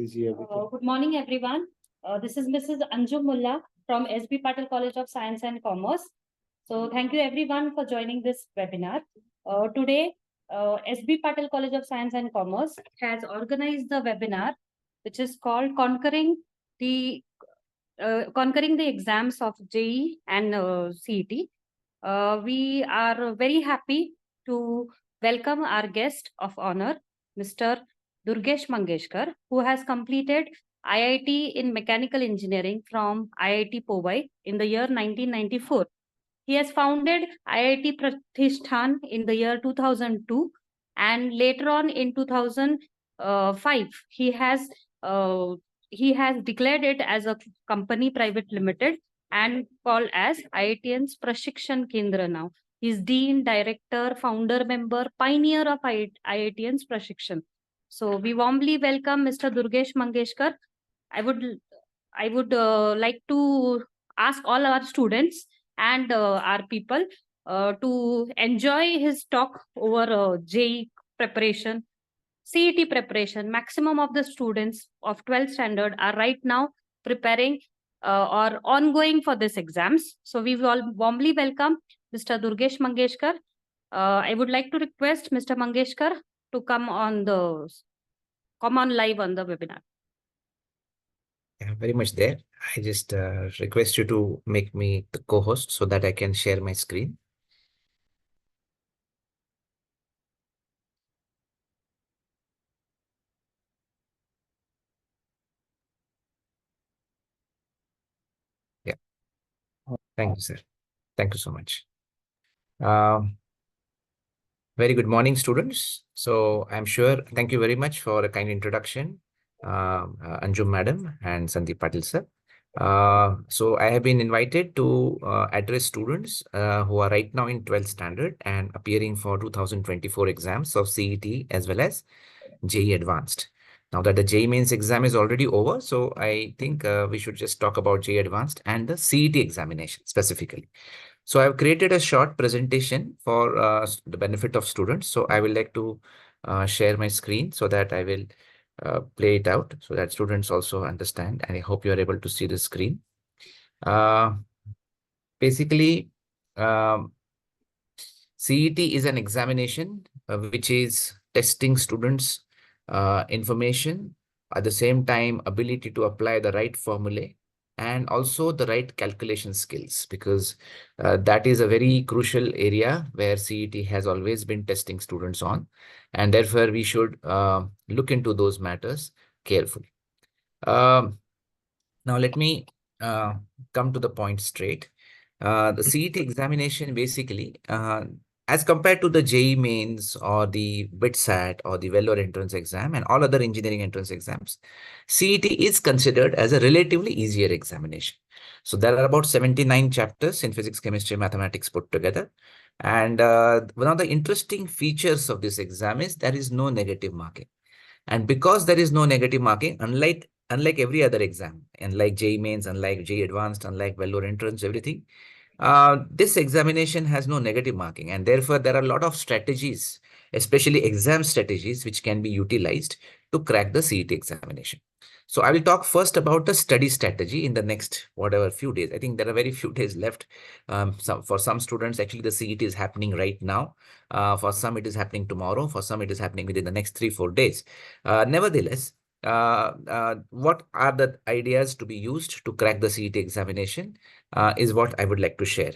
easy everything. Good morning, everyone. This is Mrs. Anjum Mullah from SB Patel College of Science and Commerce. So thank you everyone for joining this webinar. Today, SB Patel College of Science and Commerce has organized the webinar, which is called the Conquering the Exams of JEE and CET. We are very happy to welcome our guest of honor, Mr. Durgesh Mangeshkar, who has completed IIT in Mechanical Engineering from IIT Powai in the year 1994. He has founded IIT Prashikshan in the year 2002, and later on in 2005, he has declared it as a company private limited and called as IITIANS Prashikshan Kendra now. He's Dean, Director, Founder Member, Pioneer of IITIANS Prashikshan. So we warmly welcome Mr. Durgesh Mangeshkar. I would like to ask all our students and our people to enjoy his talk over JEE preparation, CET preparation. Maximum of the students of 12th standard are right now preparing or ongoing for this exams. So we will warmly welcome Mr. Durgesh Mangeshkar. I would like to request Mr. Mangeshkar to come on live on the webinar. Yeah, very much there. I just request you to make me the co-host so that I can share my screen. Yeah. Thank you, sir. Thank you so much. Very good morning, students. So I'm sure, thank you very much for a kind introduction, Anjum Madam and Sandeep Patil sir. So I have been invited to address students who are right now in 12th standard and appearing for 2024 exams of CET as well as JEE Advanced. Now that the JEE Mains exam is already over, so I think we should just talk about JEE Advanced and the CET examination specifically. So I've created a short presentation for the benefit of students. So I will like to share my screen so that I will play it out so that students also understand. And I hope you are able to see the screen. Basically, CET is an examination which is testing students' information, at the same time ability to apply the right formulae and also the right calculation skills, because that is a very crucial area where CET has always been testing students on, and therefore we should look into those matters carefully. Now let me come to the point straight. The CET examination basically, as compared to the JEE Mains or the BITSAT or the Vellore entrance exam and all other engineering entrance exams, CET is considered as a relatively easier examination. So there are about 79 chapters in physics, chemistry, mathematics put together. And one of the interesting features of this exam is there is no negative marking. And because there is no negative marking, unlike every other exam, unlike JEE Mains, unlike JEE Advanced, unlike Vellore entrance, everything, this examination has no negative marking, and therefore there are a lot of strategies, especially exam strategies, which can be utilized to crack the CET examination. So I will talk first about the study strategy in the next whatever few days. I think there are very few days left. For some students, actually the CET is happening right now. For some, it is happening tomorrow. For some, it is happening within the next 3-4 days. Nevertheless, what are the ideas to be used to crack the CET examination is what I would like to share.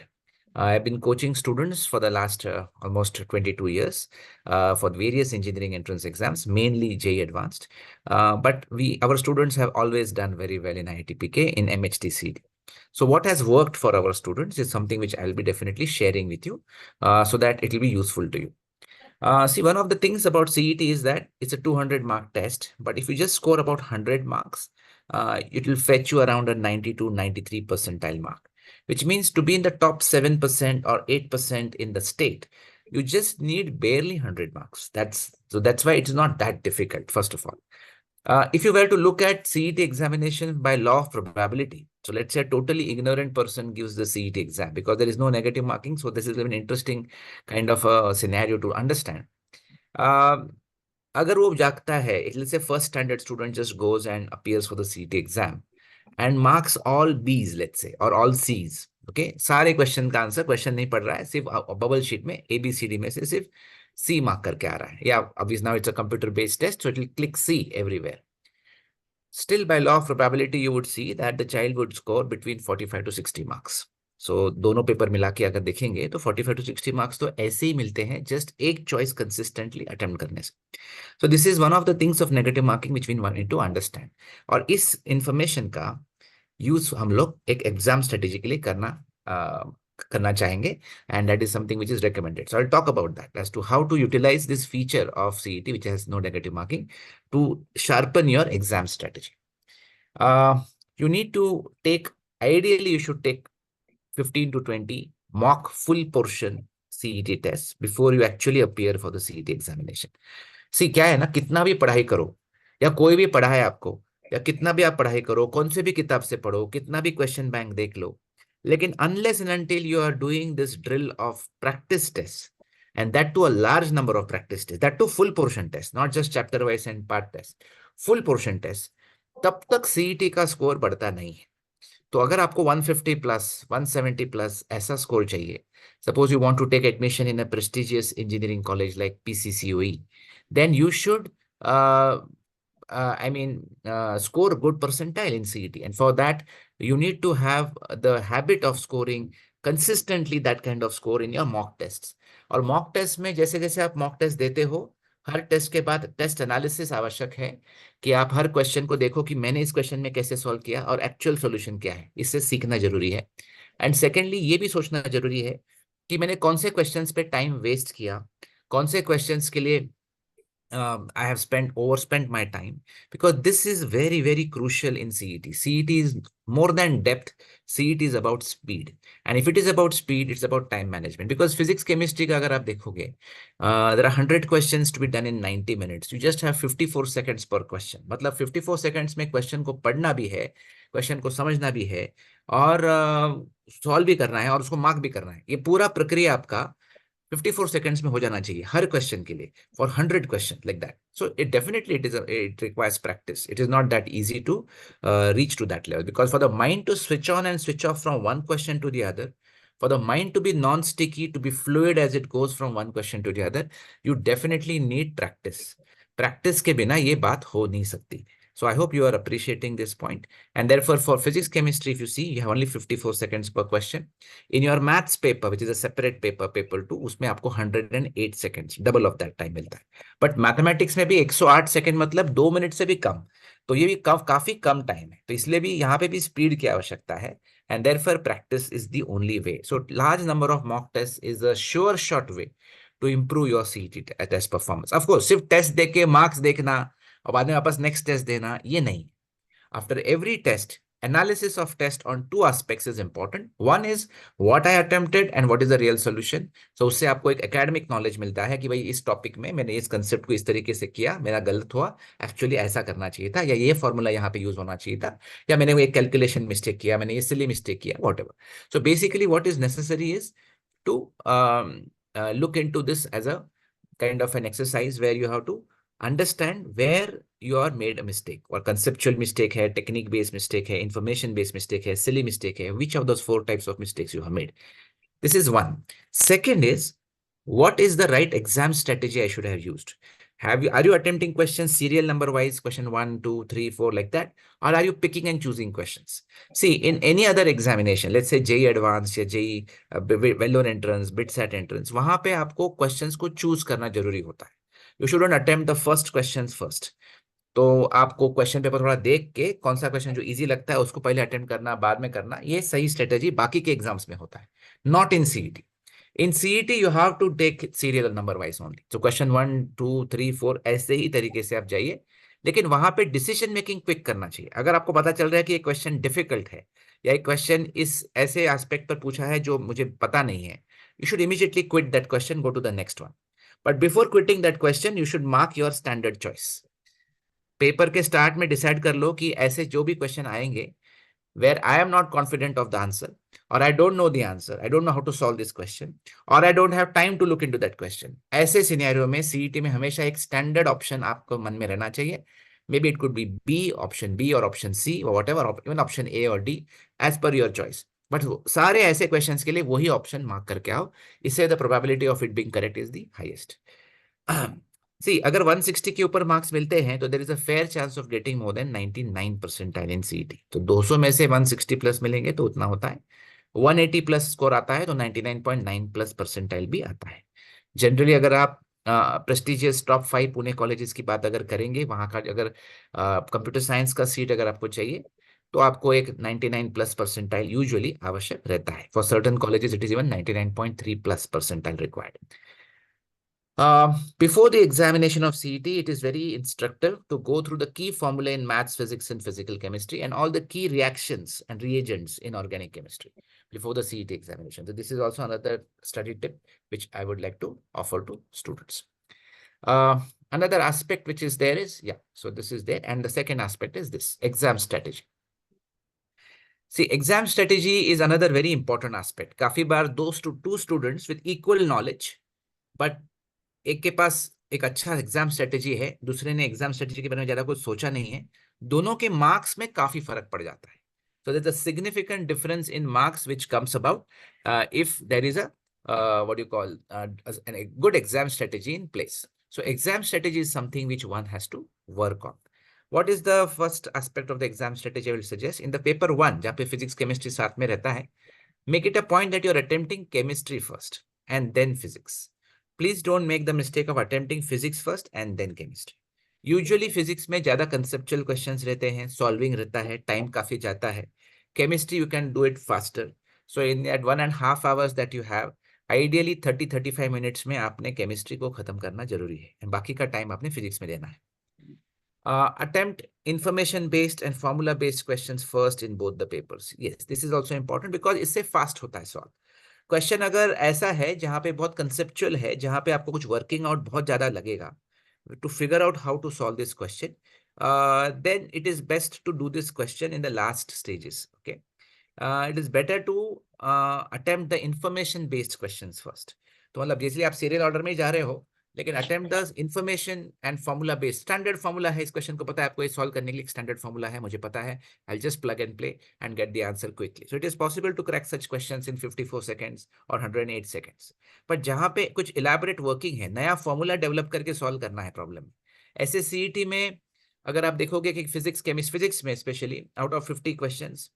I've been coaching students for the last almost 22 years for various engineering entrance exams, mainly JEE Advanced. But our students have always done very well in IIT in MH-CET. So what has worked for our students is something which I'll be definitely sharing with you so that it will be useful to you. See, one of the things about CET is that it's a 200-mark test, but if you just score about 100 marks, it will fetch you around a 90 to 93 percentile mark, which means to be in the top 7% or 8% in the state, you just need barely 100 marks. That's why it's not that difficult, first of all. If you were to look at CET examination by law of probability, so let's say a totally ignorant person gives the CET exam because there is no negative marking. So this is an interesting kind of a scenario to understand. अगर वो जागता है, it will say first standard student just goes and appears for the CET exam and marks all बीज let's say और all seize, okay, सारे question का answer, question नहीं पढ़ रहा है, सिर्फ बबल शीट में ABCD में से सिर्फ सी मार्क करके आ रहा है, या अब is now it's a computer based test, so it will click see everywhere. Still, by law of probability, you would see that the child would score between 45 to 60 marks. So, दोनों paper मिला के अगर देखेंगे तो 45 to 60 marks तो ऐसे ही मिलते हैं जस्ट एक चॉइस कंसिस्टेंटली अटेम्प्ट करने से. So, this is one of the things of negative marking which we need to understand. और इस इंफॉर्मेशन का यूज हम लोग एक एग्जाम स्ट्रेटेजी के लिए करना चाहेंगे, and that is something which is recommended. So I'll talk about that as to how to utilize this feature of CET which has no negative marking to sharpen your exam strategy. You need to take, ideally you should take 15 to 20 mock full portion CET tests before you actually appear for the CET examination. सी क्या है ना, कितना भी पढ़ाई करो या कोई भी पढ़ाए आपको, या कितना भी आप पढ़ाई करो, कौन से भी किताब से पढ़ो, कितना भी क्वेश्चन बैंक देख लो, लेकिन unless and until you are doing this drill of practice test, and that too a large number of practice test, that too full portion test, not just chapter wise and part test, full portion test, तब तक CET का score बढ़ता नहीं है. तो अगर आपको 150 plus 170 plus ऐसा स्कोर चाहिए, suppose you want to take admission in a prestigious engineering college like PCCOE, then you should score good percentile in CET, and for that you need to have the habit of scoring consistently that kind of score in your mock tests. और mock test में जैसे जैसे आप mock test देते हो, हर test के बाद test analysis आवश्यक है कि आप हर क्वेश्चन को देखो कि मैंने इस क्वेश्चन में कैसे सॉल्व किया और एक्चुअल सॉल्यूशन क्या है, इससे सीखना जरूरी है. एंड सेकेंडली ये भी सोचना जरूरी है कि मैंने कौन से क्वेश्चंस पे टाइम वेस्ट किया, कौन से क्वेश्चंस के लिए I have overspent my time, because this is very, very crucial in CET. CET is more than depth. CET is about speed. And if it is about speed, it's about time management. Because physics, chemistry का अगर आप देखोगे, there are 100 questions to be done in 90 minutes. You just have 54 seconds per question. मतलब 54 seconds में question को पढ़ना भी है, question को समझना भी है, और सॉल्व भी करना है, और उसको मार्क भी करना है. ये पूरा प्रक्रिया आपका 54 seconds में हो जाना चाहिए हर क्वेश्चन के लिए, for 100 questions like that. So it requires practice. It is not that easy to reach to that level, because for the mind to switch on and switch off from one question to the other, for the mind to be non-sticky, to be fluid as it goes from one question to the other, you definitely need practice. Practice के बिना ये बात हो नहीं सकती. So I hope you are appreciating this point. And therefore, for physics, chemistry, if you see, you have only 54 seconds per question. In your maths paper, which is a separate paper, paper 2, उसमें आपको 108 seconds, double of that time मिलता है. But mathematics में भी 108 second मतलब 2 minute से भी कम. तो ये भी काफी कम टाइम है, तो इसलिए भी यहाँ पे भी स्पीड की आवश्यकता है. And therefore, practice is the only way. So large number of mock tests is a sure shot way to improve your CET test performance. Of course, सिर्फ टेस्ट देख के मार्क्स देखना और बाद में वापस नेक्स्ट टेस्ट देना, ये नहीं. After every test, analysis of test on two aspects is important. One is what I attempted and what is the real solution. So उससे आपको एक academic knowledge मिलता है कि भाई इस टॉपिक में मैंने इस कंसेप्ट को इस तरीके से किया, मेरा गलत हुआ, एक्चुअली ऐसा करना चाहिए था, या ये फॉर्मूला यहाँ पे यूज होना चाहिए था, या मैंने वो एक कैलकुलेशन मिस्टेक किया, मैंने ये सिली मिस्टेक किया, whatever. So basically what is necessary is to look into this as a kind of an exercise where you have to understand where you are made a mistake, or conceptual mistake है, technique based mistake है, information based mistake है, silly mistake है, which of those 4 types of mistakes you have made. This is one. Second is, what is the right exam strategy I should have used? Are you attempting questions serial number wise, question 1, 2, 3, 4 like that, or are you picking and choosing questions? See, in any other examination, let's say JEE Advanced या JEE well-known entrance, BITSAT entrance, वहां पे आपको questions को choose करना जरूरी होता है. You shouldn't attempt the first questions first. तो आपको क्वेश्चन पेपर थोड़ा देख के कौन सा क्वेश्चन जो इजी लगता है उसको पहले अटेम्प्ट करना, बाद में करना, ये सही स्ट्रेटेजी बाकी के एग्जाम्स में होता है, not in CET. In CET you have to take serial number wise only. तो क्वेश्चन 1, 2, 3, 4 ऐसे ही तरीके से आप जाइए, लेकिन वहां पे डिसीजन मेकिंग क्विक करना चाहिए. अगर आपको पता चल रहा है कि ये क्वेश्चन डिफिकल्ट है, या एक क्वेश्चन इस ऐसे एस्पेक्ट पर पूछा है जो मुझे पता नहीं है, you should immediately quit that question, go to the next one. But before quitting that question, you should mark your standard choice. Paper के स्टार्ट में डिसाइड कर लो कि ऐसे जो भी क्वेश्चन आएंगे, where I am not confident of the answer, or I don't know the answer, I don't know how to solve this question, or I don't have time to look into that question. ऐसे scenario में CET में हमेशा एक standard option आपको मन में रहना चाहिए. Maybe it could be B, option B, or option C, or whatever, even option A or D, as per your choice. But सारे ऐसे क्वेश्चंस के लिए वही ऑप्शन मार्क करके आओ. इससे the probability of it being correct is the highest. See अगर 160 के ऊपर मार्क्स मिलते हैं तो there is a fair chance of getting more than 99 percentile in CET. तो 200 में से 160 प्लस मिलेंगे तो उतना होता है. 180 प्लस स्कोर आता है तो 99.9 प्लस परसेंटाइल भी आता है. जनरली अगर आप प्रेस्टिजियस टॉप 5 पुणे कॉलेजेस की बात अगर करेंगे, वहां का अगर कंप्यूटर साइंस का सीट अगर आपको चाहिए तो आपको एक 99 प्लस परसेंटाइल यूजुअली आवश्यक रहता है. For certain colleges it is even 99.3 plus percentile required. Before the examination of CET, it is very instructive to go through the key formula in maths, physics, and physical chemistry, and all the key reactions and reagents in organic chemistry before the CET examination. So this is also another study tip which I would like to offer to students. Another aspect which is there is, so this is there. And the second aspect is this, exam strategy. See, exam strategy is another very important aspect. काफी बार two students with equal knowledge, but एक के पास एक अच्छा exam strategy है, दूसरे ने exam strategy के बारे में ज्यादा कुछ सोचा नहीं है, दोनों के मार्क्स में काफी फर्क पड़ जाता है. So there is a significant difference in marks which comes about if there is a what you call a good exam strategy in place. So exam strategy is something which one has to work on. What is the first aspect of the exam strategy I will suggest? In the paper 1, जहाँ पे physics chemistry साथ में रहता है, make it a point that you are attempting chemistry first and then physics. Please don't make the mistake of attempting physics first and then chemistry. Usually physics में ज्यादा conceptual questions रहते हैं, solving रहता है, time काफी जाता है. Chemistry you can do it faster. So in that 1.5 hours that you have, ideally 30-35 minutes में आपने chemistry को खत्म करना जरूरी है, and बाकी का time आपने physics में देना है. Attempt information based and formula based questions first in both the papers. Yes, this is also important because इससे fast होता है solve. क्वेश्चन अगर ऐसा है जहां पे बहुत कंसेप्चुअल है, जहां पे आपको कुछ वर्किंग आउट बहुत ज्यादा लगेगा to figure out how to solve this question, then it is best to do this question in the last stages. Okay, it is better to attempt the information based questions first. तो मतलब जैसे आप serial order में जा रहे हो, लेकिन attempt the information and formula based. Standard formula है इस क्वेश्चन को पता है, आपको ये सॉल्व करने के लिए स्टैंडर्ड फॉर्मूला है, मुझे पता है, I just plug and play and get the answer quickly. So it is possible to crack such questions in 54 seconds और 108 सेकंड्स. बट जहां पे कुछ इलैबोरेट वर्किंग है, नया फॉर्मूला डेवलप करके सॉल्व करना है प्रॉब्लम. ऐसे सीईटी में अगर आप देखोगे कि फिजिक्स में specially out of 50 questions,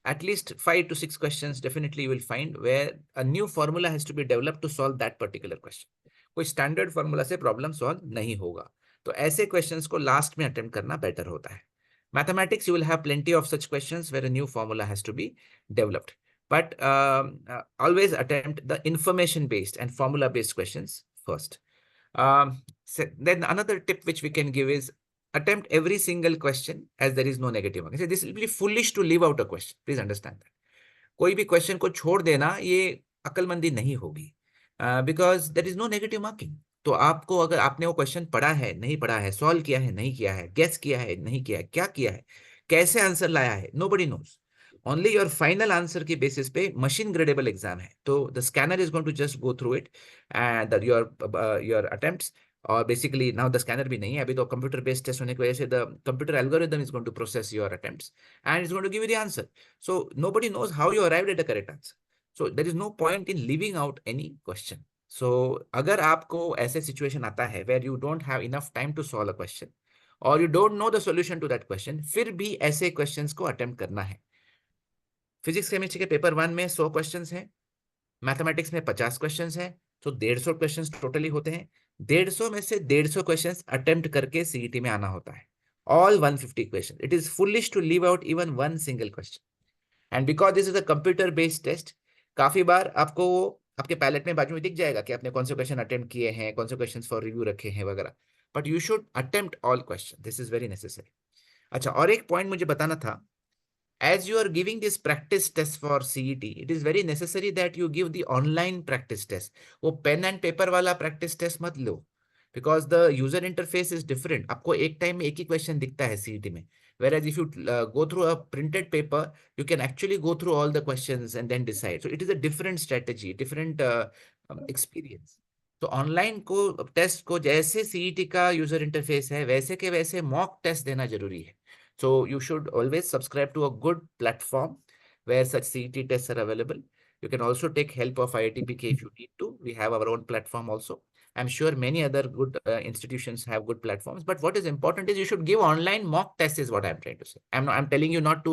at least 5 to 6 questions definitely you will find where a new formula has to be developed to solve that particular question. कोई स्टैंडर्ड फॉर्मूला से प्रॉब्लम सॉल्व नहीं होगा. तो ऐसे क्वेश्चंस को last में attempt करना better होता है. Mathematics you will have plenty of such questions where a new formula has to be developed, but always attempt the information based and formula based questions first. Then another tip which we can give is attempt every single question as there is no negative marking. This will be foolish to leave out a question. Please understand that. कोई भी question को छोड़ देना ये अक्लमंदी नहीं होगी, because there is no negative marking. तो आपको अगर आपने वो क्वेश्चन पढ़ा है, नहीं पढ़ा है, सॉल्व किया है, नहीं किया है, गेस किया है, नहीं किया है, क्या किया है, कैसे आंसर लाया है, nobody knows. Only your final answer की बेसिस पे मशीन ग्रेडेबल एग्जाम है. तो the scanner is going to just go through it and your attempts. और बेसिकली नाउ द स्कैनर भी नहीं है अभी, तो कंप्यूटर बेस्ड टेस्ट होने की वजह से the computer algorithm is going to process your attempts and is going to give you the answer. So nobody knows how you arrived at the correct answer. So there is no point in leaving out any question. सो अगर आपको ऐसे situation आता है where you don't have enough time to solve a question और you don't know the solution to that question, फिर भी ऐसे क्वेश्चंस को अटेम्प्ट करना है. फिजिक्स केमिस्ट्री के पेपर 1 में 100 क्वेश्चंस हैं, मैथमेटिक्स में 50 क्वेश्चंस हैं, तो 150 क्वेश्चंस टोटली होते हैं. 150 में से 150 क्वेश्चंस अटेम्प्ट करके सीईटी में आना होता है. All 150 question. It is foolish to leave out even one single question. And because this is a computer based test, काफी बार आपको आपके पैलेट में बाजू में दिख जाएगा कि आपने कौन से क्वेश्चन अटेम्प्ट किए हैं, कौन से क्वेश्चन फॉर रिव्यू रखे हैं वगैरह. But you should attempt all question. This is very necessary. अच्छा, और एक पॉइंट मुझे बताना था. As you are giving this practice test for CET, it is very necessary that you give the online practice test. वो pen and paper वाला practice test मत लो, because the user interface is different. आपको एक time में एक ही question दिखता है CET में, Whereas if you go through a printed paper, you can actually go through all the questions and then decide. So it is a different strategy, different experience. तो online को test को जैसे CET का user interface है वैसे के वैसे mock test देना जरूरी है. So you should always subscribe to a good platform where such CET tests are available. You can also take help of IITPK if you need to. We have our own platform also. I'm sure many other good institutions have good platforms, but what is important is you should give online mock tests is what I'm trying to say. I'm telling you not to,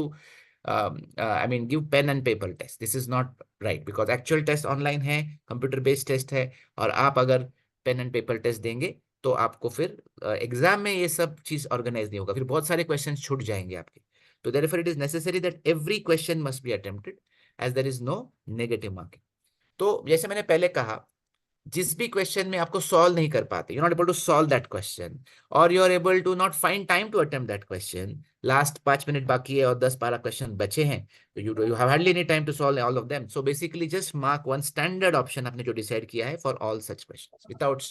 I mean, give pen and paper test. This is not right because actual test online है, computer based test है, और आप अगर pen and paper test देंगे तो आपको फिर exam में ये सब चीज ऑर्गेनाइज नहीं होगा, फिर बहुत सारे क्वेश्चन छूट जाएंगे आपके. तो therefore it is necessary that every question must be attempted as there is no negative marking. तो जैसे मैंने पहले कहा, जिस भी क्वेश्चन में आपको सॉल्व नहीं कर पाते, you not able to solve that question, और you are able to not find time to attempt that question, last 5 minute बाकी है और 10-12 क्वेश्चन बचे हैं, तो you have hardly any time to solve all of them. So basically just mark one standard option आपने जो decide किया है for all such questions without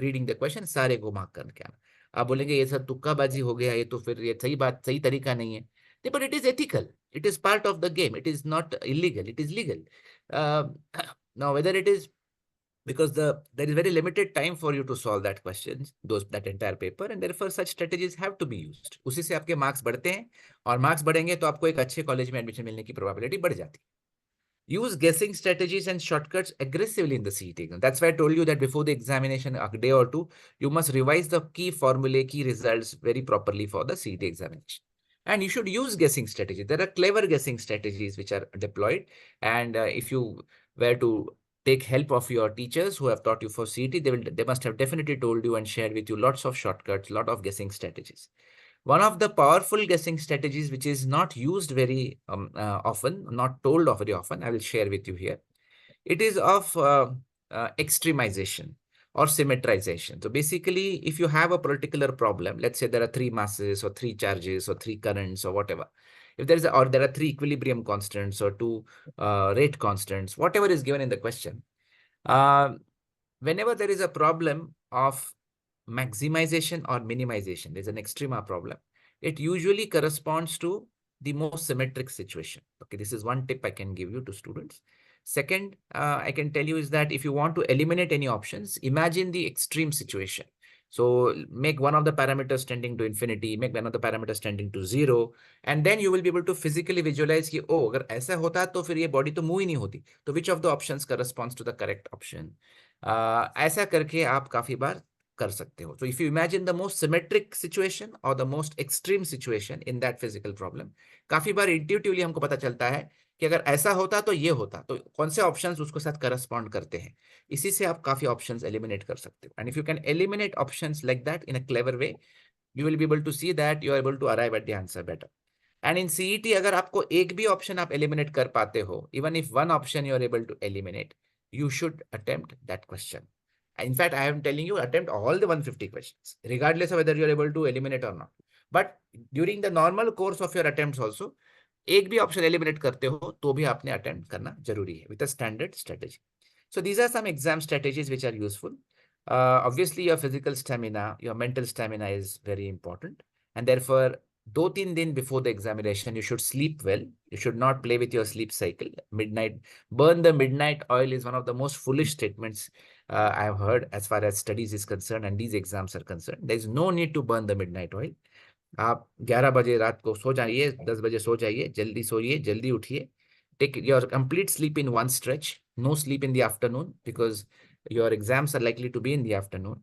reading the question, सारे को मार्क करके आना. आप बोलेंगे ये सब तुक्काबाजी हो गया, ये तो फिर ये सही बात, सही तरीका नहीं है. But it is ethical, it is part of the game, it is not illegal, it is legal. Now whether it is because there is very limited time for you to solve that question, that entire paper, and therefore such strategies have to be used. उसी से आपके marks बढ़ते हैं, और marks बढ़ेंगे तो आपको एक अच्छे कॉलेज में एडमिशन मिलने की प्रोबेबिलिटी बढ़ जाती है. Use guessing strategies and shortcuts aggressively in the CET exam. That's why I told you that before the examination, a day or two, you must revise the key formulae, key results very properly for the CET examination. And you should use guessing strategies. There are clever guessing strategies which are deployed. And if you were to take help of your teachers who have taught you for CET, they must have definitely told you and shared with you lots of shortcuts, lot of guessing strategies. One of the powerful guessing strategies which is not used very often, not told of very often, I will share with you here. It is of extremization or symmetrization. So basically, if you have a particular problem, let's say there are 3 masses or 3 charges or 3 currents or whatever. If there is or there are 3 equilibrium constants or 2 rate constants, whatever is given in the question, whenever there is a problem of maximization or minimization, there's an extrema problem, it usually corresponds to the most symmetric situation. Okay, this is one tip I can give you to students. Second, I can tell you is that if you want to eliminate any options, imagine the extreme situation. So make one of the parameters tending to infinity, make one of the parameters tending to 0, and then you will be able to physically visualize कि oh, अगर ऐसा होता तो फिर ये body तो move ही नहीं होती, तो which of the options corresponds to the correct option. ऐसा करके आप काफी बार कर सकते हो. So if you imagine the most symmetric situation or the most extreme situation in that physical problem, काफी बार intuitively हमको पता चलता है कि अगर ऐसा होता तो ये होता, तो कौन से ऑप्शंस उसके साथ करस्पॉन्ड करते हैं. इसी से आप काफी ऑप्शंस एलिमिनेट कर सकते हो. And if you can eliminate options like that in a clever way, you will be able to see that you are able to arrive at the answer better. And in CET अगर आपको एक भी option आप eliminate कर पाते हो, even if one option you are able to eliminate, you should attempt that question. In fact, I am telling you, attempt all the 150 questions, regardless of whether you are able to eliminate or not. But during the normal course of your attempts also, एक भी option eliminate करते हो तो भी आपने attempt करना जरूरी है with a standard strategy. So these are some exam strategies which are useful. Obviously, your physical stamina, your mental stamina is very important, and therefore 2-3 दिन before the examination, you should sleep well. You should not play with your sleep cycle. Midnight, burn the midnight oil is one of the most foolish statements I have heard as far as studies is concerned and these exams are concerned. There is no need to burn the midnight oil. आप 11 बजे रात को सो जाइए, 10 बजे सो जाइए, जल्दी सोइए, जल्दी उठिए. Take your complete sleep in one stretch. No sleep in the afternoon because your exams are likely to be in the afternoon,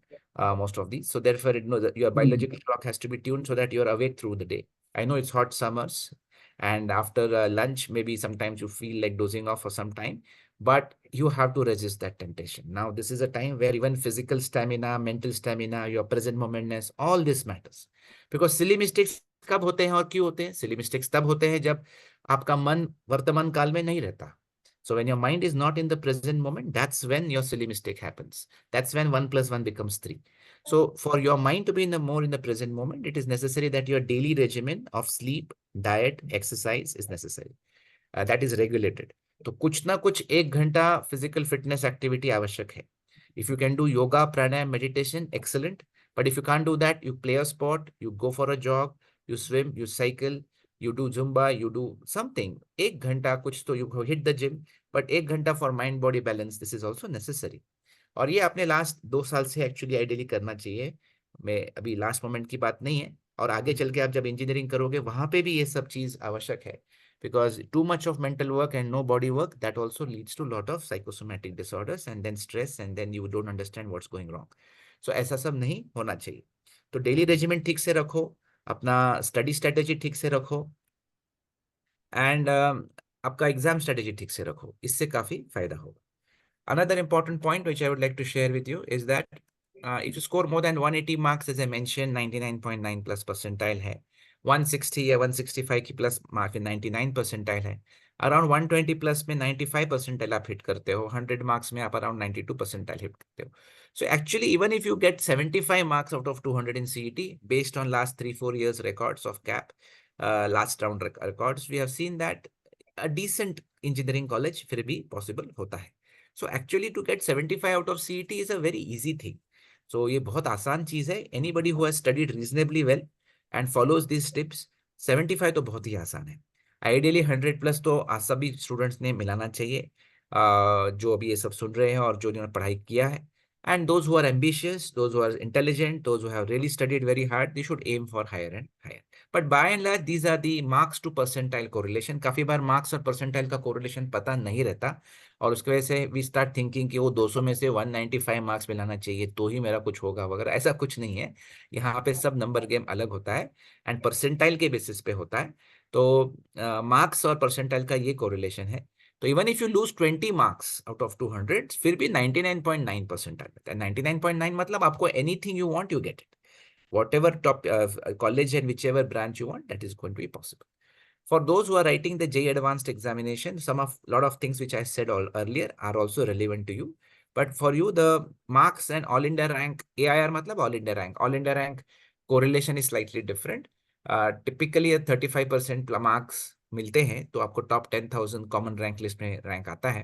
most of these. So therefore, your biological clock has to be tuned so that you are awake through the day. I know it's hot summers, and after lunch, maybe sometimes you feel like dozing off for some time, but you have to resist that temptation. Now, this is a time where even physical stamina, mental stamina, your present momentness, all this matters. Because silly mistakes कब होते हैं और क्यों होते हैं? Silly mistakes तब होते हैं जब आपका मन वर्तमान काल में नहीं रहता. So when your mind is not in the present moment, that's when your silly mistake happens. That's when 1 + 1 becomes 3. So for your mind to be more in the present moment, it is necessary that your daily regimen of sleep, diet, exercise is necessary. That is regulated. तो कुछ ना कुछ 1 घंटा physical fitness activity आवश्यक है. If you can do yoga, pranayam, meditation, excellent. But if you can't do that, you play a sport, you go for a jog, you swim, you cycle, you do Zumba, you do something. 1 घंटा कुछ तो you hit the gym, but 1 घंटा for mind body balance, this is also necessary. और ये आपने last 2 साल से actually ideally करना चाहिए। मैं अभी लास्ट मोमेंट की बात नहीं है, और आगे चल के आप जब इंजीनियरिंग करोगे वहां पे भी ये सब चीज आवश्यक है, because too much of mental work and no body work, that also leads to lot of psychosomatic disorders and then stress, and then you don't understand what's going wrong. So ऐसा सब नहीं होना चाहिए। तो डेली रेजिमेंट ठीक से रखो, अपना स्टडी स्ट्रेटेजी ठीक से रखो, एंड आपका एग्जाम स्ट्रेटेजी ठीक से रखो, इससे काफी फायदा होगा। Another important point which I would like to share with you is that if you score more than 180 marks, as I mentioned, 99.9 plus percentile है, 160 या 165 की प्लस मार्क 99 परसेंटाइल है, अराउंड 120 प्लस में 95 परसेंटाइल आप हिट करते हो, 100 marks में आप अराउंड 92 परसेंटाइल हिट करते हो। So actually, even if you get 75 marks out of 200 in CET, based on last 3-4 years records of CAP, last round records, we have seen that a decent engineering college फिर भी possible होता है। So actually to get 75 out of CET is a very easy thing. So ये बहुत आसान चीज है। Anybody who has studied reasonably well and follows these tips, 75 तो बहुत ही आसान है। Ideally 100 प्लस तो सभी स्टूडेंट्स ने मिलाना चाहिए, जो अभी ये सब सुन रहे हैं और जो जिन्होंने पढ़ाई किया है। And those who are ambitious, those who are intelligent, those who have really studied very hard, they should aim for higher and higher. But by and large, these are the marks to percentile correlation. काफी बार marks और percentile का correlation पता नहीं रहता, और उसकी वजह से वी स्टार्ट थिंकिंग कि वो 200 में से 195 मार्क्स मिलाना चाहिए तो ही मेरा कुछ होगा वगैरह। ऐसा कुछ नहीं है। यहाँ पे सब नंबर गेम अलग होता है एंड परसेंटाइल के बेसिस पे होता है। तो मार्क्स और परसेंटाइल का ये कोरिलेशन है। तो even if you lose 20 marks out of 200, फिर भी 99.9 परसेंटाइल होता है। 99.9 मतलब आपको anything you want you get it, whatever top college and whichever branch you want, that is going to be possible. For those who are writing the JEE Advanced examination, lot of things which I said earlier are also relevant to you. But for you, the marks and all India rank, AIR matlab all India rank. All India rank correlation is slightly different. Typically 35% marks मिलते हैं तो आपको top 10,000 common rank list में rank आता है।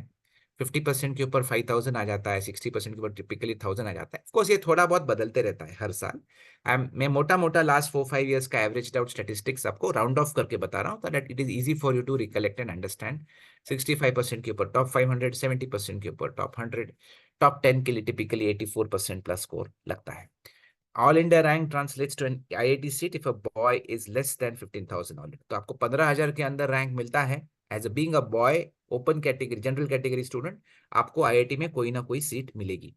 50% के ऊपर 5,000 आ जाता है, 60% के ऊपर टिपिकली 1,000 आ जाता है। ऑफकोर्स ये थोड़ा बहुत बदलते रहता है हर साल। मैं मोटा मोटा लास्ट 4-5 ईयर्स का एवरेज आउट स्टेटिस्टिक्स आपको राउंड ऑफ करके बता रहा हूँ, that it is easy for you to recollect and understand. 65% के ऊपर टॉप 500, 70% के ऊपर टॉप 100, टॉप 10 के लिए टिपिकली 84% प्लस स्कोर लगता है। All India rank translates to an IIT seat if a boy is less than 15,000 all. तो आपको 15,000 के अंदर रैंक मिलता है as a being a boy, open category, general category student, आपको IIT में कोई ना कोई सीट मिलेगी।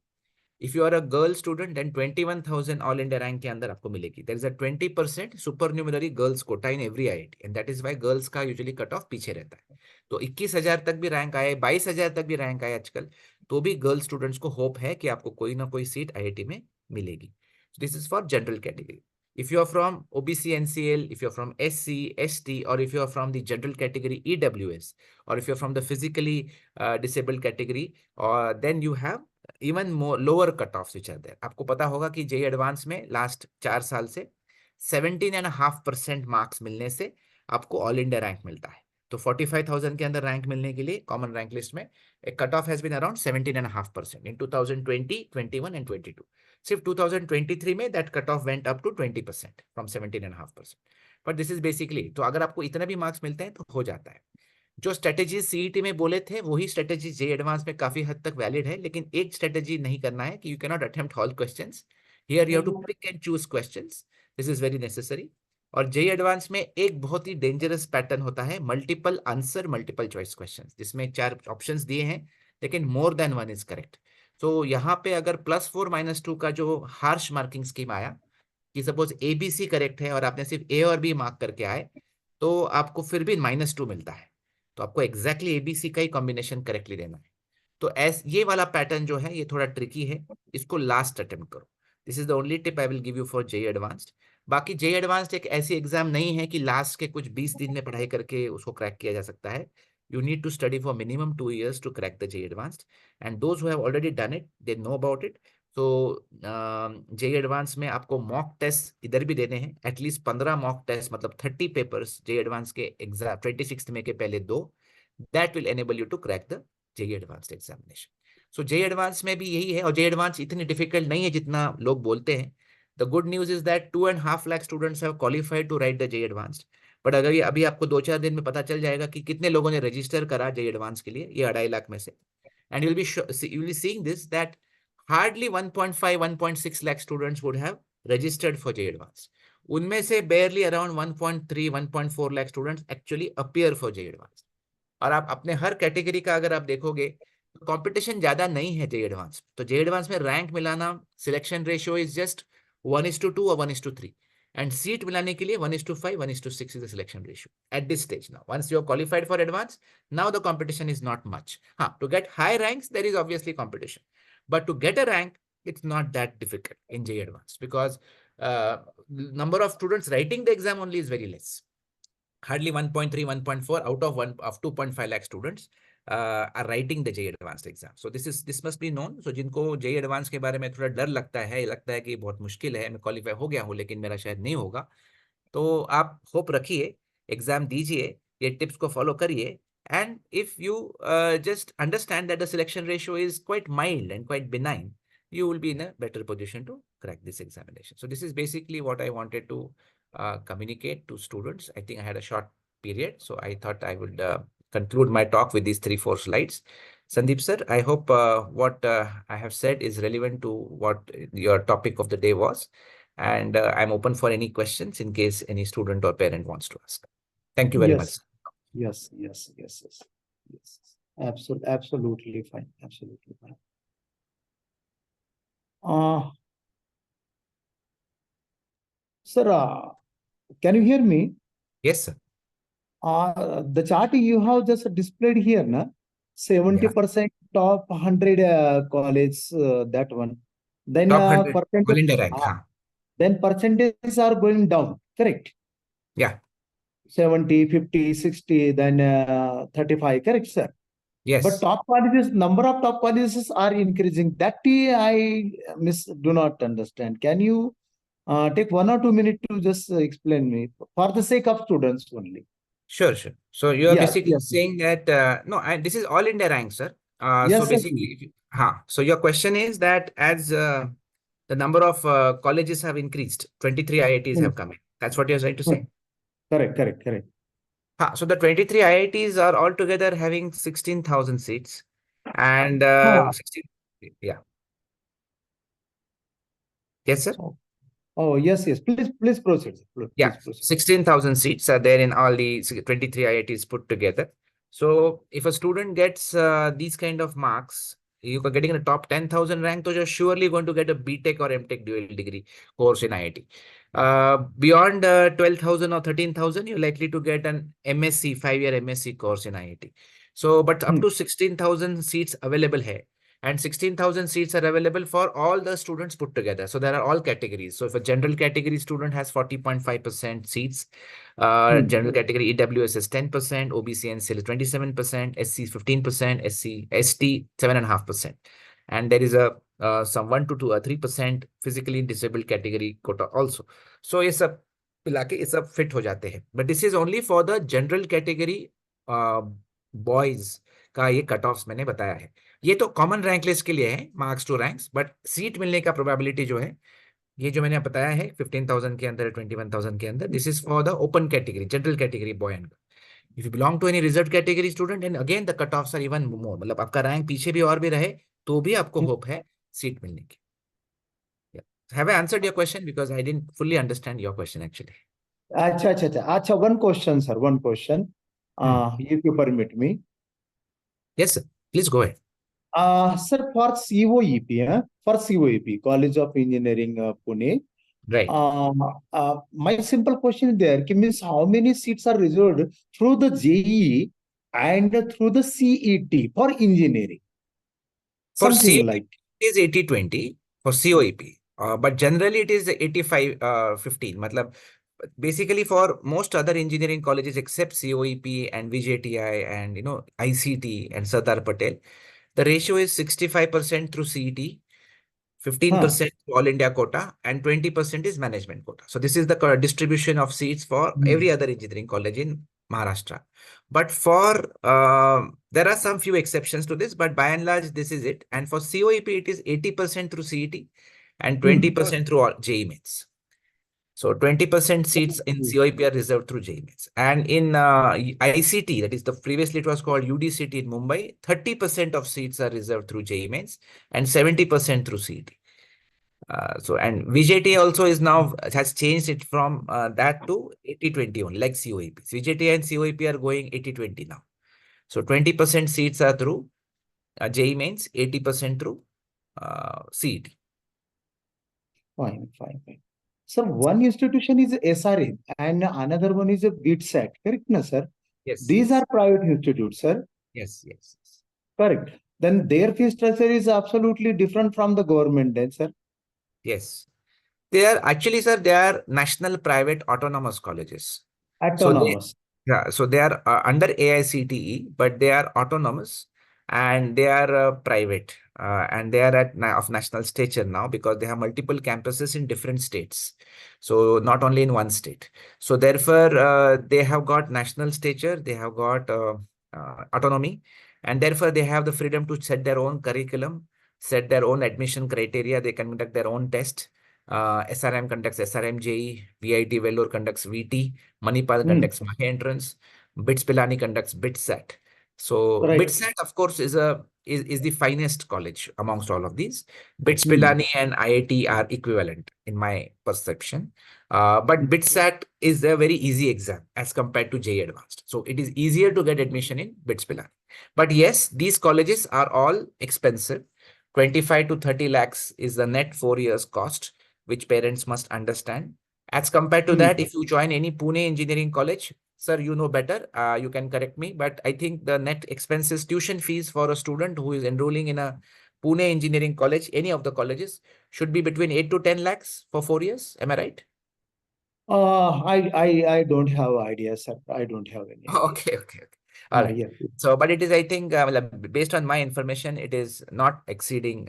If you are a girl student, then 21,000 all India rank के अंदर आपको मिलेगी। There is a 20% supernumerary girls quota in every IIT, and that is why girls का usually कट ऑफ पीछे रहता है। तो 21,000 तक भी रैंक आए, 22,000 तक भी रैंक आए आजकल, तो भी गर्ल स्टूडेंट्स को होप है कि आपको कोई ना कोई सीट IIT में मिलेगी। This is for general category. If you are from OBC NCL, if you are from SC, ST, or if you are from the general category EWS, or if you are from the physically disabled category, then you have even more lower cut off which are there. आपको पता होगा कि JEE advance में last 4 साल से 17.5% marks मिलने से आपको ऑल इंडिया रैंक मिलता है। तो 45,000 के अंदर रैंक मिलने के लिए कॉमन रैंक लिस्ट में एक cut off has been around 17.5% in 2020, 21 and 22। सिर्फ 2023 में that cut off went up to 20% from 17.5%। But this is basically, तो अगर आपको इतने भी मार्क्स मिलते हैं तो हो जाता है। जो स्ट्रेटेजी CET में बोले थे वही स्ट्रेटेजी JEE एडवांस में काफी हद तक वैलिड है, लेकिन एक स्ट्रेटेजी नहीं करना है कि you can not attempt all questions. Here you have to pick and choose questions, this is very necessary. और JEE एडवांस में एक बहुत ही डेंजरस पैटर्न होता है multiple answer multiple choice questions, जिसमें 4 ऑप्शंस दिए हैं लेकिन more than one is correct. तो यहाँ पे अगर +4 -2 का जो हार्श मार्किंग स्कीम आया कि सपोज ABC करेक्ट है और आपने सिर्फ A और B मार्क करके आए, तो आपको फिर भी -2 मिलता है। तो आपको एग्जैक्टली ABC का ही कॉम्बिनेशन करेक्टली देना है। तो ये वाला पैटर्न जो है ये थोड़ा ट्रिकी है, इसको लास्ट अटेम्प्ट करो। This is the only tip I will give you for JEE advanced. बाकी JEE एडवांस्ड एक ऐसी एग्जाम नहीं है कि लास्ट के कुछ 20 दिन में पढ़ाई करके उसको क्रैक किया जा सकता है। You need to study for minimum 2 years to crack the JEE Advanced, and those who have already done it, they know about it. So JEE Advanced में आपको मॉक टेस्ट इधर भी देने हैं, एटलीस्ट 15 मॉक टेस्ट, मतलब 30 papers JEE Advanced के exam 26 में के पहले 2, that will enable you to crack the JEE Advanced examination. So JEE Advanced में भी यही है, और JEE Advanced इतनी डिफिकल्ट नहीं है जितना लोग बोलते हैं। the good news is that 2.5 lakh students have qualified to write the JEE Advanced. But अगर ये अभी आपको 2-4 दिन में पता चल जाएगा कि कितने लोगों ने रजिस्टर करा JEE एडवांस के लिए, ये 2.5 लाख में से, and you'll be seeing this that hardly 1.5 1.6 lakh students would have registered for JEE Advanced. उनमें से barely around 1.3 1.4 lakh students actually appear for JEE Advanced. और आप अपने हर कैटेगरी का अगर आप देखोगे तो कंपटीशन ज्यादा नहीं है JEE एडवांस. तो JEE एडवांस में रैंक मिलाना, सिलेक्शन रेशियो इज जस्ट 1:2 और 1:3, and seat मिलाने के लिए 1:5 1:6 is the selection ratio at this stage. Now once you are qualified for advance, now the competition is not much. To get high ranks there is obviously competition, but to get a rank it's not that difficult in JEE advance, because number of students writing the exam only is very less. Hardly 1.3 1.4 out of 2.5 lakh students are writing the JEE advanced exam. So this must be known. So जिनको JEE advanced के बारे में थोड़ा डर लगता है कि बहुत मुश्किल है, मैं क्वालिफाई हो गया हूँ लेकिन मेरा शायद नहीं होगा, तो आप होप रखिए, एग्जाम दीजिए, ये टिप्स को फॉलो करिए, and if you just understand that the selection ratio is quite mild and quite benign, you will be in a better position to crack this examination. So this is basically what I wanted to communicate to students. I think I had a short period, so I thought I would conclude my talk with these 3-4 slides. Sandeep sir, I hope what I have said is relevant to what your topic of the day was, and I'm open for any questions in case any student or parent wants to ask. Thank you very much. Yes. Absolutely fine. Absolutely fine. Sir, can you hear me? Yes, sir. The chart you have just displayed here, na? 70% top 100 college, that one. Then Top 100 percentage, all India rank. then percentages are going down, correct? Yeah. 70, 50, 60, then 35, correct, sir? Yes. But top colleges, number of top colleges are increasing. That I do not understand. Can you take 1 or 2 minutes to just explain me for the sake of students only? Sure. So you are basically saying that this is all India rank, sir. Yes, so basically, so your question is that as the number of colleges have increased, 23 IITs have come in. That's what you're trying to say? Correct. So the 23 IITs are altogether having 16,000 seats, and 16, yeah. Yes, sir. Oh, yes. Please proceed. Yeah, 16,000 seats are there in all the 23 IITs put together. So if a student gets these kind of marks, you are getting in the top 10,000 rank, so you're surely going to get a BTech or MTech dual degree course in IIT. Beyond 12,000 or 13,000, you're likely to get an MSc, 5-year MSc course in IIT. So, but up to 16,000 seats available here. And 16,000 seats are available for all the students put together. So there are all categories. So if a general category student has 40.5% seats, general category EWS is 10%, OBC and SIL is 27%, SC 15%, ST 7.5%. And there is a some 1 to 2 or 3% physically disabled category quota also. So ये सब मिला के ये सब fit हो जाते हैं. But this is only for the general category boys का ये कट ऑफ्स मैंने बताया है. ये तो कॉमन रैंक लिस्ट के लिए है, marks to ranks, but seat मिलने का प्रोबेबिलिटी जो है, ये जो मैंने बताया है 15,000 के अंदर, 21,000 के अंदर, this is for the open category, general category boy and girl. If you belong to any reserve category student, and again the cut offs are even more, मतलब आपका रैंक पीछे भी और भी रहे तो भी आपको होप है सीट मिलने की. Have I answered your question? Because I didn't fully understand your question actually. Acha, one question, sir. One question. If you permit me. Yes, sir. Please go ahead. Sir, for COEP, College of Engineering, Pune. Right. My simple question there means how many seats are reserved through the JEE and through the CET for engineering? For Something CET, like it is 80-20 for COEP. But generally it is 85-15. Matlab, basically for most other engineering colleges except COEP and VJTI and ICT and Sardar Patel, the ratio is 65% through CET, 15% all India quota, and 20% is management quota. So this is the distribution of seats for every other engineering college in Maharashtra. But for there are some few exceptions to this, but by and large this is it. And for COEP it is 80% through CET and 20% through JEE Mains. So 20% seats in COEP are reserved through JEE Mains. And in ICT, that is previously it was called UDCT in Mumbai, 30% of seats are reserved through JEE Mains and 70% through CET. And VJT also is now has changed it from that to 80-20 only, like COEP. VJT and COEP are going 80-20 now. So 20% seats are through JEE Mains, 80% through CET. Fine. Sir, one institution is SRA and another one is a BITSAT. Correct, na, sir? Yes. These yes. are private institutes, sir. Yes. Correct. Then their fee structure is absolutely different from the government, then, sir. Yes. They are actually, sir, they are national private autonomous colleges. Autonomous. So they are under AICTE, but they are autonomous and they are private and they are of national stature now because they have multiple campuses in different states. So not only in one state. So therefore, they have got national stature, they have got autonomy, and therefore they have the freedom to set their own curriculum, set their own admission criteria, they can conduct their own test. SRM conducts SRM JEE, VIT Vellore conducts VT, Manipal conducts Mahe Entrance, BITS Pilani conducts BITSAT. So Right. BITSAT, of course, is the finest college amongst all of these. BITS Pilani and IIT are equivalent in my perception. But BITSAT is a very easy exam as compared to JEE Advanced. So it is easier to get admission in BITS Pilani. But yes, these colleges are all expensive. 25 to 30 lakhs is the net 4 years cost, which parents must understand. As compared to that, if you join any Pune engineering college, sir, you know better, you can correct me, but I think the net expenses, tuition fees for a student who is enrolling in a Pune engineering college, any of the colleges, should be between 8 to 10 lakhs for 4 years. Am I right? I don't have idea, sir. I don't have any idea. Okay. All right. Yes. So, but it is, I think, based on my information, it is not exceeding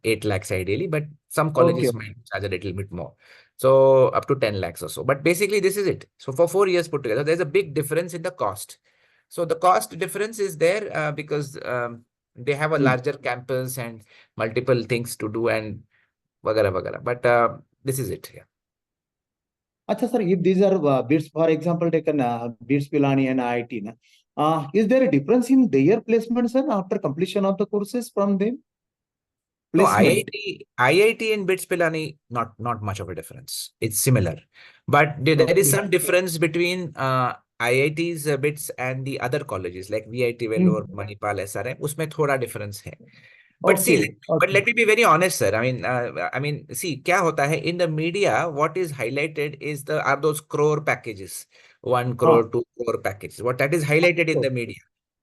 8 lakhs ideally, but some colleges might charge a little bit more. So, up to 10 lakhs or so. But basically, this is it. So, for 4 years put together, there's a big difference in the cost. So, the cost difference is there because they have a larger campus and multiple things to do and vagara. But this is it. Yeah. Acha, sir, if these are BITS, for example, taken BITS Pilani and IIT, is there a difference in their placement, sir, after completion of the courses from them? No, Placement. IIT and BITS Pilani, not much of a difference. It's similar. But there is some difference between IIT's BITS and the other colleges like VIT Vellore, Manipal, SRM. Usme thoda difference hai. But see, but let me be very honest, sir. I mean, see, kya hota hai in the media? What is highlighted is are those crore packages, 1 crore, 2 crore packages. What that is highlighted in the media.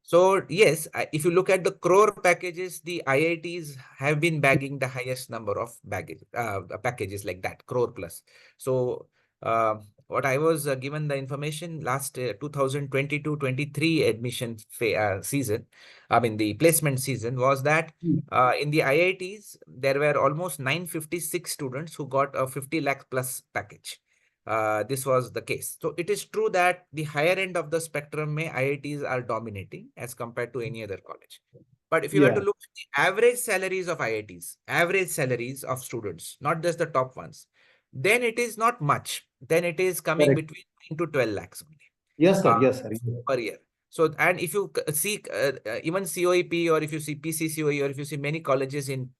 So yes, if you look at the crore packages, the IITs have been bagging the highest number of packages like that, crore plus. So what I was given the information last 2022-23 admission season, I mean the placement season was that in the IITs, there were almost 956 students who got a 50 lakh plus package. This was the case. So it is true that the higher end of the spectrum may IITs are dominating as compared to any other college. But if you were to look at the average salaries of IITs, average salaries of students, not just the top ones, then it is not much. Then it is coming between 9 to 12 lakhs only. Yes, sir. Per year. So, and if you see even COEP or if you see PCCOE or if you see many colleges in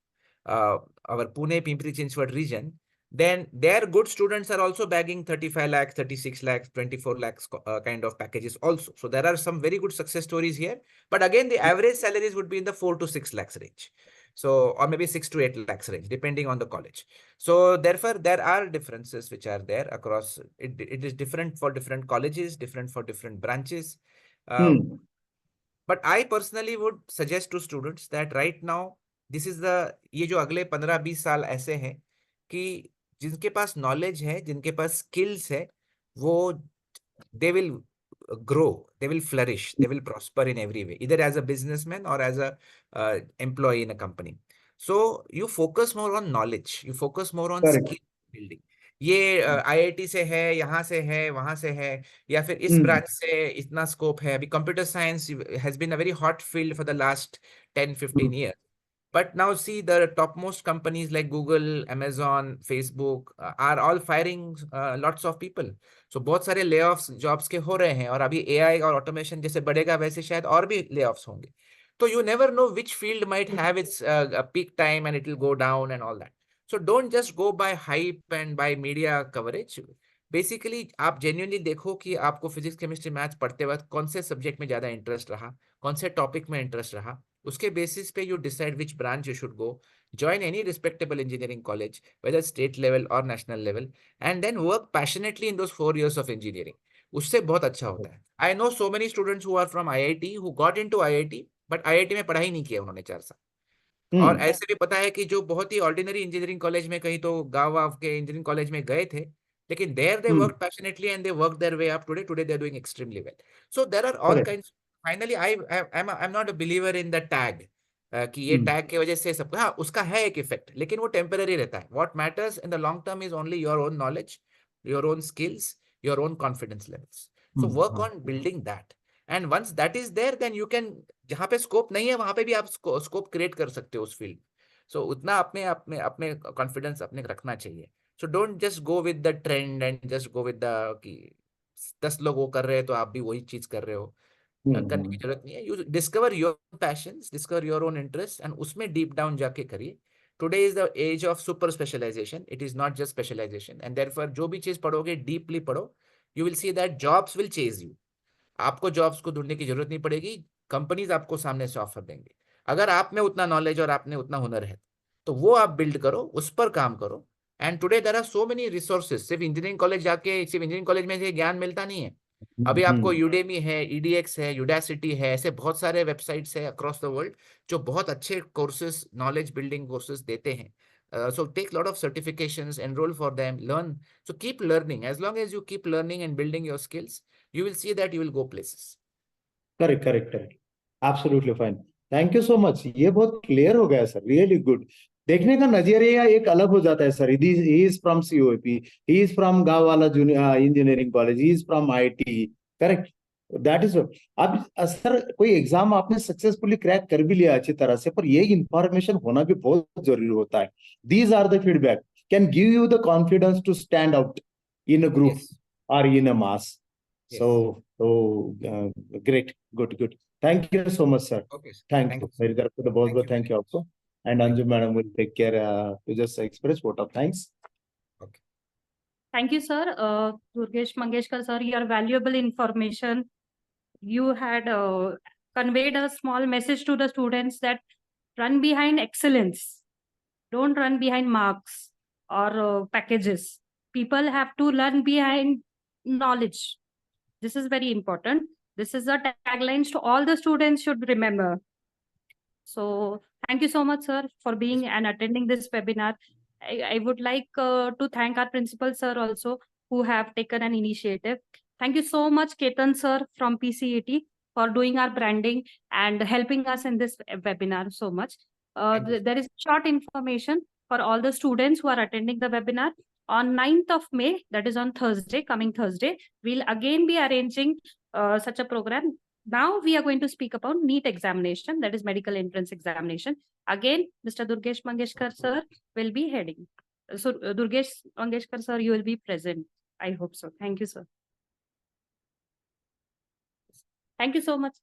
our Pune, Pimpri-Chinchwad region, then their good students are also bagging 35 lakhs, 36 lakhs, 24 lakhs kind of packages also. So there are some very good success stories here. But again, the average salaries would be in the 4 to 6 lakhs range. So, or maybe 6 to 8 lakhs range, depending on the college. So therefore, there are differences which are there across. It is different for different colleges, different for different branches. But I personally would suggest to students that right now, this is the, ये जो अगले 15-20 साल ऐसे हैं कि जिनके पास knowledge है, जिनके पास skills है, वो they will grow, they will flourish, they will prosper in every way, either as a businessman or as a employee in a company. So you focus more on knowledge, you focus more on skill building. ये IIT से है, यहाँ से है, वहां से है, या फिर इस ब्रांच से इतना स्कोप है. अभी computer science has been a very hot field for the last 10-15 years. But now see the topmost companies like Google, Amazon, Facebook are all firing lots of people. So बहुत सारे layoffs jobs के हो रहे हैं और अभी AI और automation जैसे बढ़ेगा वैसे शायद और भी layoffs होंगे. So you never know which field might have its a peak time and it will go down and all that. So don't just go by hype and by media coverage. Basically आप genuinely देखो कि आपको physics chemistry maths पढ़ते वक्त कौन से subject में ज्यादा इंटरेस्ट रहा, कौन से टॉपिक में इंटरेस्ट रहा. उसके बेसिस पे you decide which branch you should go, join any respectable engineering college, whether state level or national level, and then work passionately in those 4 years of engineering. उससे बहुत अच्छा होता है. I know so many students who are from IIT who got into IIT, but IIT में पढ़ाई नहीं किया उन्होंने 4 साल. और ऐसे भी पता है कि जो बहुत ही ऑर्डिनरी इंजीनियरिंग कॉलेज में कहीं तो गांव वाव के इंजीनियरिंग कॉलेज में गए थे, लेकिन there they work passionately and they work their way up. Today they are doing extremely well. So there are all kinds. Finally I am not a believer in the tag कि ये tag की वजह से सब. हाँ, उसका है एक इफेक्ट, लेकिन वो टेम्पररी रहता है. What matters in the long term is only your own knowledge, your own skills, your own confidence levels. So work on building that, and once that is there then you can, जहाँ पे scope नहीं है वहां पे भी आप scope create कर सकते हो उस फील्ड. सो उतना अपने अपने अपने कॉन्फिडेंस अपने रखना चाहिए. So don't just go with the trend and just go with the कि 10 लोग वो कर रहे हैं तो आप भी वही चीज कर रहे हो. करने की जरूरत नहीं है. You discover your passions, discover your own interest and उसमें डीप डाउन जाके करिए. Today is the age of super specialization, it is not just specialization. And therefore जो भी चीज पढ़ोगे डीपली पढ़ो, you will see that jobs will chase you. आपको jobs को ढूंढने की जरूरत नहीं पड़ेगी, कंपनीज आपको सामने से ऑफर देंगे. अगर आप में उतना नॉलेज और आप में उतना हुनर है तो वो आप बिल्ड करो, उस पर काम करो. And today there are so many resources. सिर्फ इंजीनियरिंग कॉलेज जाके, सिर्फ इंजीनियरिंग कॉलेज में से ज्ञान मिलता नहीं है. अभी आपको यूडेमी है, ईडीएक्स है, यूडासिटी है, ऐसे बहुत सारे वेबसाइट्स है अक्रॉस द वर्ल्ड जो बहुत अच्छे कोर्सेज, नॉलेज बिल्डिंग कोर्सेज देते हैं. So take lot of certifications, enroll for them, learn. So keep learning. As long as you keep learning and building your skills, you will see that you will go places. Correct correct correct. Absolutely fine. Thank you so much. ये बहुत clear हो गया sir. Really good. देखने का नजरिया एक अलग हो जाता है sir. He is from COP, he is from गांव वाला junior engineering college, he is from IT. Correct. That is. अब सर कोई एग्जाम आपने सक्सेसफुली क्रैक कर भी लिया अच्छी तरह से, पर ये इंफॉर्मेशन होना भी बहुत जरूरी होता है. These are the feedback can give you the confidence to stand out in a group Yes. or in a mass. Yes. Great, good. Thank you so much, sir. Okay, sir. Thank Thank you. you, sir. मेरी तरफ से तो बहुत Thank बहुत you thank very you much. आपको. And Thank Anju you. madam will take care to just express vote of thanks. Okay. Thank you, sir. Durgesh Mangeshkar, sir, your valuable information. You had conveyed a small message to the students that run behind excellence. Don't run behind marks or packages. People have to learn behind knowledge. This is very important. This is a tagline to all the students should remember. So thank you so much, sir, for being and attending this webinar. I would like to thank our principal, sir, also, who have taken an initiative. Thank you so much, Ketan, sir, from PCET, for doing our branding and helping us in this webinar so much. Thank you. There is short information for all the students who are attending the webinar. On 9th of May, that is on Thursday, coming Thursday, we'll again be arranging such a program. Now we are going to speak about NEET examination, that is medical entrance examination. Again, Mr. Durgesh Mangeshkar, sir, will be heading. So Durgesh Mangeshkar, sir, you will be present. I hope so. Thank you, sir. Thank you so much.